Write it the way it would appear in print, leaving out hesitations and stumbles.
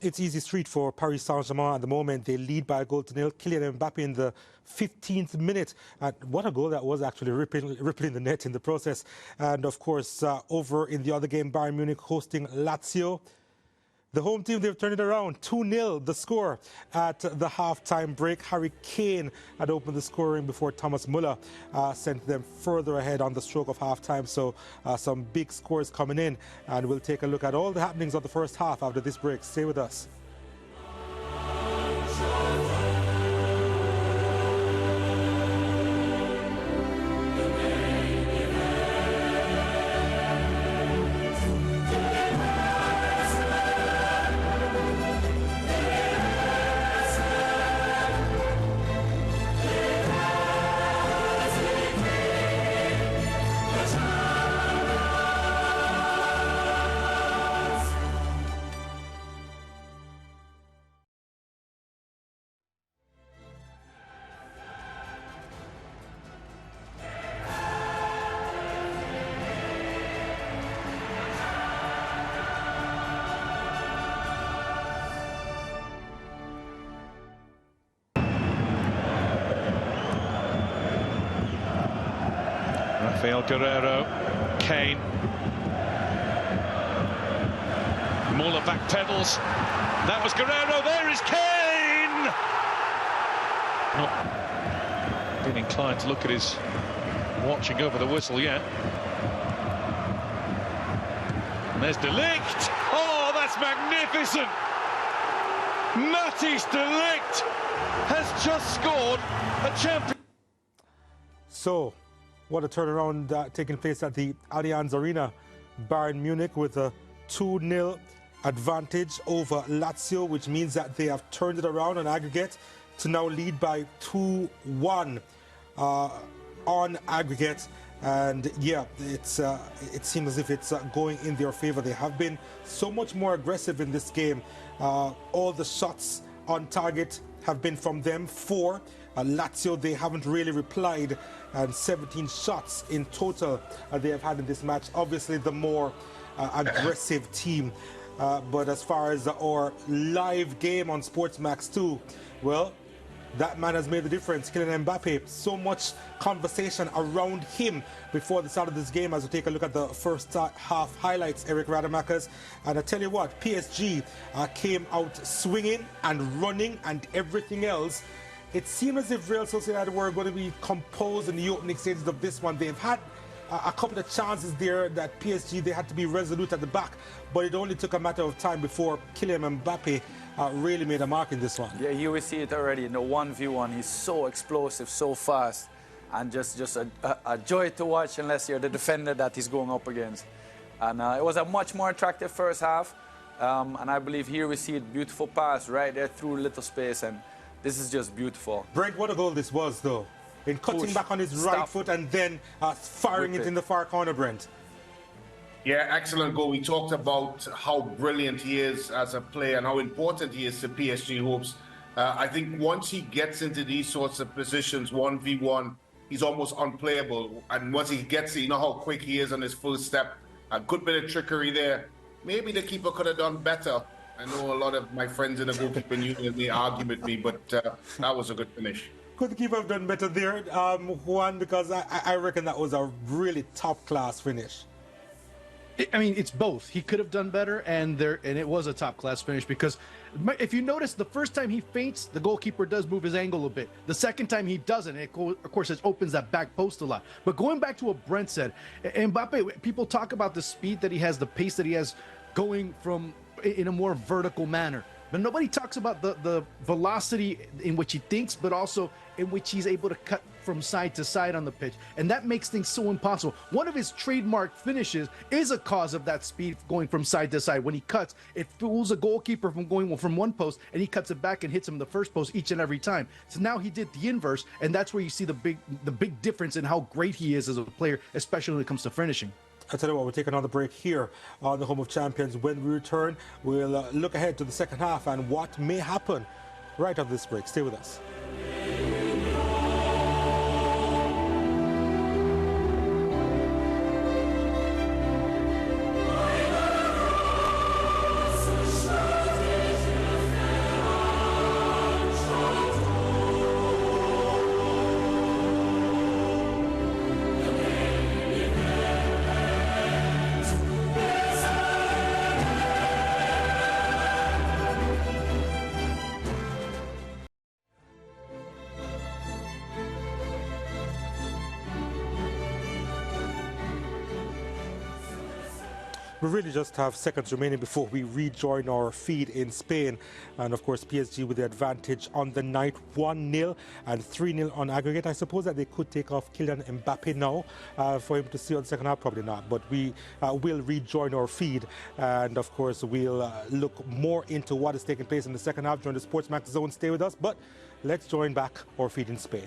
it's easy street for Paris Saint-Germain at the moment. They lead by a goal to nil. Kylian Mbappe in the 15th minute. What a goal that was, actually rippling the net in the process. And of course, over in the other game, Bayern Munich hosting Lazio. The home team, they've turned it around. 2-0 the score at the half-time break. Harry Kane had opened the scoring before Thomas Müller sent them further ahead on the stroke of half-time. So some big scores coming in. And we'll take a look at all the happenings of the first half after this break. Stay with us. Rafael Guerreiro, Kane. Muller backpedals. That was Guerreiro. There is Kane. Not been inclined to look at his watch and go for the whistle yet. And there's De Ligt. Oh, that's magnificent. Matthijs De Ligt has just scored a champion. So, what a turnaround taking place at the Allianz Arena. Bayern Munich with a 2-0 advantage over Lazio, which means that they have turned it around on aggregate to now lead by 2-1 on aggregate. And yeah, it seems as if it's going in their favor. They have been so much more aggressive in this game. All the shots on target have been from them. 4. Lazio, they haven't really replied, and 17 shots in total they have had in this match. Obviously the more aggressive team. But as far as our live game on SportsMax 2, well, that man has made the difference. Kylian Mbappe, so much conversation around him before the start of this game as we take a look at the first half highlights, Eric Rademacher. And I tell you what, PSG came out swinging and running and everything else. It seemed as if Real Sociedad were going to be composed in the opening stages of this one. They've had a couple of chances there that PSG, they had to be resolute at the back, but it only took a matter of time before Kylian Mbappe really made a mark in this one. Yeah, you will see it already in the 1v1. He's so explosive, so fast, and just a joy to watch unless you're the defender that he's going up against. And it was a much more attractive first half, and I believe here we see a beautiful pass right there through little space, and this is just beautiful. Brent, what a goal this was, though. In cutting back on his right foot and then firing it in the far corner, Brent. Yeah, excellent goal. We talked about how brilliant he is as a player and how important he is to PSG hopes. I think once he gets into these sorts of positions, 1v1, he's almost unplayable. And once he gets it, you know how quick he is on his full step. A good bit of trickery there. Maybe the keeper could have done better. I know a lot of my friends in the goalkeeping union, they argue with me, but that was a good finish. Could the keeper have done better there, Juan? Because I reckon that was a really top-class finish. I mean, it's both. He could have done better, and it was a top-class finish because if you notice, the first time he feints, the goalkeeper does move his angle a bit. The second time he doesn't. Of course, it opens that back post a lot. But going back to what Brent said, Mbappe, people talk about the speed that he has, the pace that he has going from in a more vertical manner. But nobody talks about the velocity in which he thinks, but also in which he's able to cut from side to side on the pitch. And that makes things so impossible. One of his trademark finishes is a cause of that speed going from side to side. When he cuts, it fools a goalkeeper from going from one post, and he cuts it back and hits him in the first post each and every time. So now he did the inverse, and that's where you see the big difference in how great he is as a player, especially when it comes to finishing. I tell you what, we'll take another break here on the Home of Champions. When we return, we'll look ahead to the second half and what may happen right after this break. Stay with us. We really just have seconds remaining before we rejoin our feed in Spain. And of course, PSG with the advantage on the night, 1-0 and 3-0 on aggregate. I suppose that they could take off Kylian Mbappe now for him to see on the second half, probably not. But we will rejoin our feed. And of course, we'll look more into what is taking place in the second half during the SportsMax zone. Stay with us, but let's join back our feed in Spain.